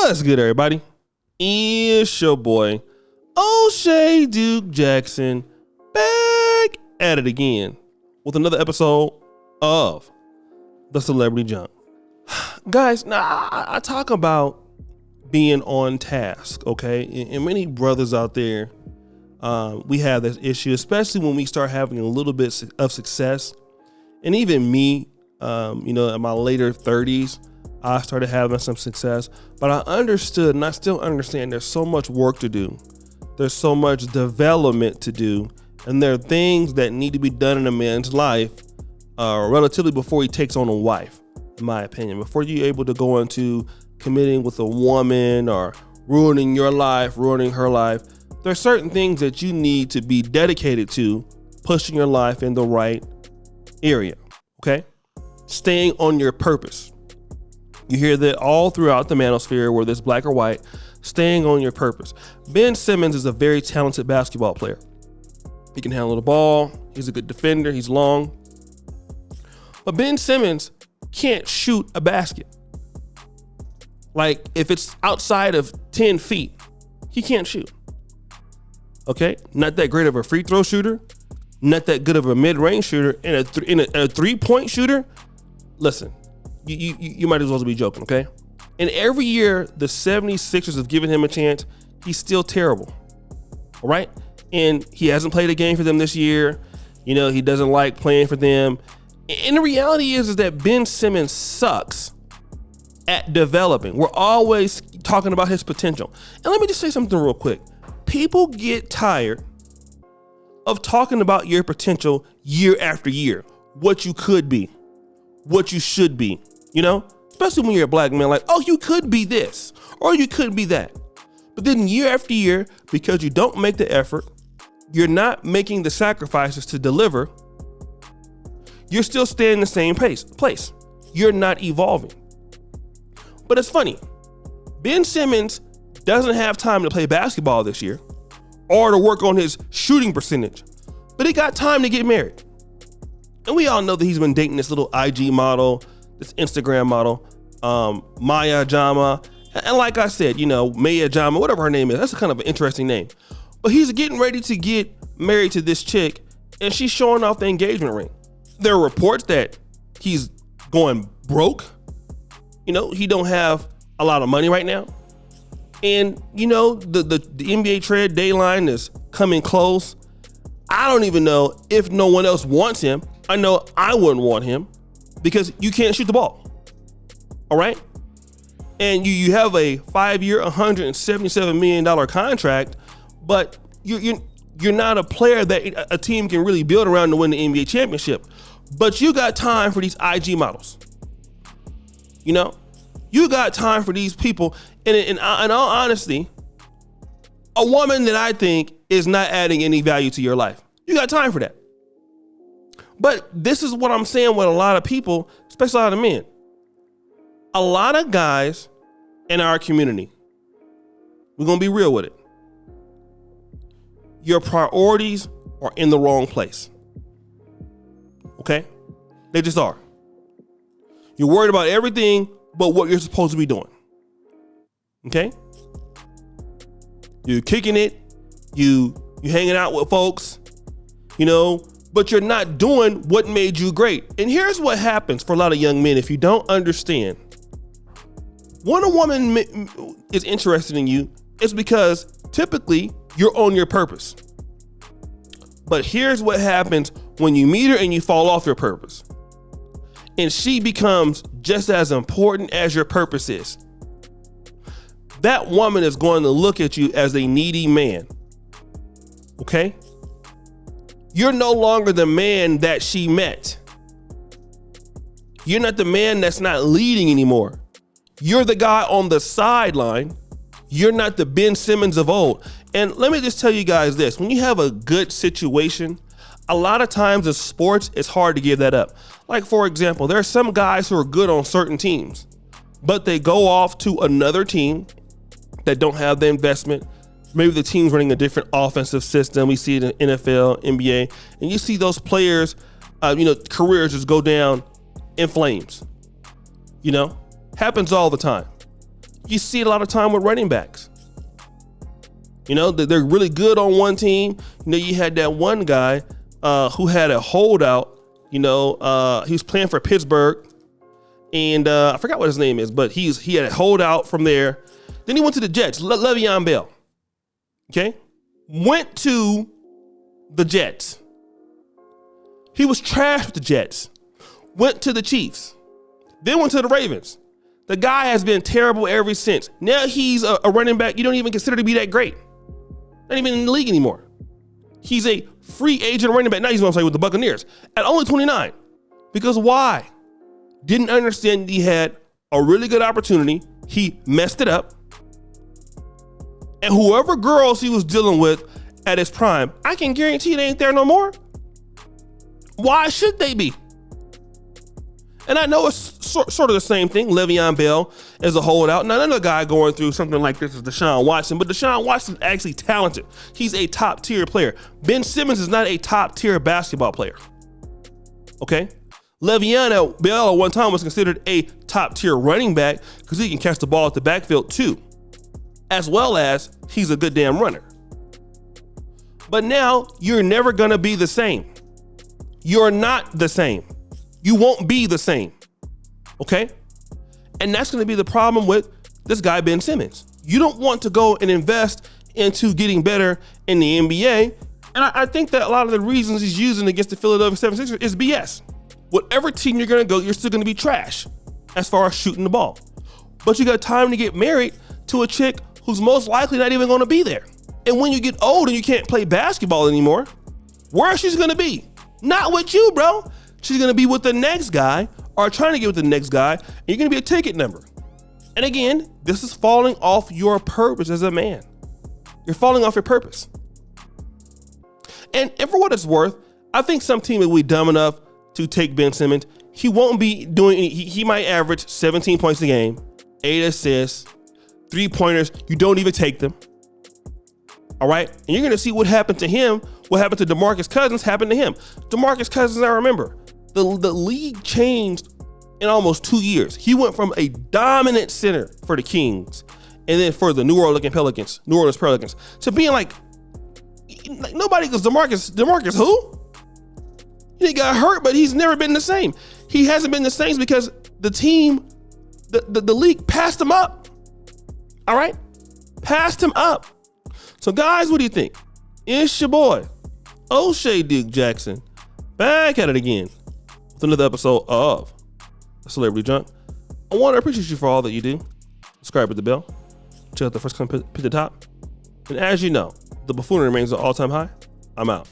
What's good, everybody? It's your boy, O'Shea Duke Jackson, back at it again with another episode of The Celebrity Jump. Guys, now I talk about being on task, okay? And many brothers out there, we have this issue, especially when we start having a little bit of success. And even me, in my later 30s, I started having some success, but I understood, and I still understand, there's so much work to do. There's so much development to do, and there are things that need to be done in a man's life relatively before he takes on a wife, in my opinion. Before you're able to go into committing with a woman or ruining your life, ruining her life, there are certain things that you need to be dedicated to pushing your life in the right area, okay? Staying on your purpose. You hear that all throughout the manosphere, whether it's black or white, staying on your purpose. Ben Simmons is a very talented basketball player. He can handle the ball. He's a good defender. He's long. But Ben Simmons can't shoot a basket. Like, if it's outside of 10 feet, he can't shoot. Okay? Not that great of a free throw shooter. Not that good of a mid-range shooter. And a three-point shooter. Listen. You might as well be joking, okay? And every year, the 76ers have given him a chance. He's still terrible, all right? And he hasn't played a game for them this year. You know, he doesn't like playing for them. And the reality is that Ben Simmons sucks at developing. We're always talking about his potential. And let me just say something real quick. People get tired of talking about your potential year after year, what you could be, what you should be. You know, especially when you're a black man, like, oh, you could be this or you could be that. But then year after year, because you don't make the effort, you're not making the sacrifices to deliver, you're still staying in the same place. You're not evolving. But it's funny. Ben Simmons doesn't have time to play basketball this year or to work on his shooting percentage, but he got time to get married. And we all know that he's been dating this little IG model, this Instagram model, Maya Jama. And like I said, Maya Jama, whatever her name is, that's a kind of an interesting name. But he's getting ready to get married to this chick, and she's showing off the engagement ring. There are reports that he's going broke. He don't have a lot of money right now. And, the NBA trade deadline is coming close. I don't even know if no one else wants him. I know I wouldn't want him because you can't shoot the ball. All right. And you have a 5-year, $177 million contract, but you're not a player that a team can really build around to win the NBA championship. But you got time for these IG models. You got time for these people. And in all honesty, a woman that I think is not adding any value to your life. You got time for that. But this is what I'm saying with a lot of people, especially a lot of men. A lot of guys in our community, we're going to be real with it. Your priorities are in the wrong place. Okay? They just are. You're worried about everything but what you're supposed to be doing. Okay? You're kicking it. You hanging out with folks, but you're not doing what made you great. And here's what happens for a lot of young men if you don't understand. When a woman is interested in you, it's because typically you're on your purpose. But here's what happens when you meet her and you fall off your purpose. And she becomes just as important as your purpose is. That woman is going to look at you as a needy man. Okay? You're no longer the man that she met. You're not the man that's not leading anymore. You're the guy on the sideline. You're not the Ben Simmons of old. And let me just tell you guys this. When you have a good situation, a lot of times in sports, it's hard to give that up. Like, for example, there are some guys who are good on certain teams, but they go off to another team that don't have the investment. Maybe the team's running a different offensive system. We see it in NFL, NBA, and you see those players, careers just go down in flames. Happens all the time. You see it a lot of time with running backs. You know, they're really good on one team. You know, you had that one guy who had a holdout. You know, he was playing for Pittsburgh, and I forgot what his name is, but he had a holdout from there. Then he went to the Jets, Le'Veon Bell. Okay, went to the Jets. He was trash with the Jets. Went to the Chiefs. Then went to the Ravens. The guy has been terrible ever since. Now he's a running back you don't even consider to be that great. Not even in the league anymore. He's a free agent running back. Now he's going to play with the Buccaneers at only 29. Because why? Didn't understand he had a really good opportunity. He messed it up. And whoever girls he was dealing with at his prime, I can guarantee they ain't there no more. Why should they be? And I know it's sort of the same thing. Le'Veon Bell is a holdout. Now, another guy going through something like this is Deshaun Watson, but Deshaun Watson is actually talented. He's a top tier player. Ben Simmons is not a top tier basketball player. Okay? Le'Veon Bell at one time was considered a top tier running back because he can catch the ball at the backfield too, as well as he's a good damn runner. But now you're never going to be the same. You're not the same. You won't be the same. Okay? And that's going to be the problem with this guy, Ben Simmons. You don't want to go and invest into getting better in the NBA. And I think that a lot of the reasons he's using against the Philadelphia 76ers is BS. Whatever team you're going to go, you're still going to be trash as far as shooting the ball. But you got time to get married to a chick who's most likely not even going to be there. And when you get old and you can't play basketball anymore, where is she going to be? Not with you, bro. She's going to be with the next guy or trying to get with the next guy, and you're going to be a ticket number. And again, this is falling off your purpose as a man. You're falling off your purpose. And for what it's worth, I think some team will be dumb enough to take Ben Simmons. He won't be doing any, he might average 17 points a game, 8 assists, 3-pointers. You don't even take them. All right. And you're going to see what happened to him. What happened to DeMarcus Cousins happened to him. DeMarcus Cousins, I remember, the league changed in almost 2 years. He went from a dominant center for the Kings and then for the New Orleans Pelicans to being like nobody goes, DeMarcus who? He got hurt, but he's never been the same. He hasn't been the same because the team, the league passed him up. All right? Passed him up. So guys, what do you think? It's your boy, O'Shea Duke Jackson, back at it again with another episode of Celebrity Junk. I want to appreciate you for all that you do. Subscribe with the bell. Check out the first comment at the top. And as you know, the buffoonery remains an all-time high. I'm out.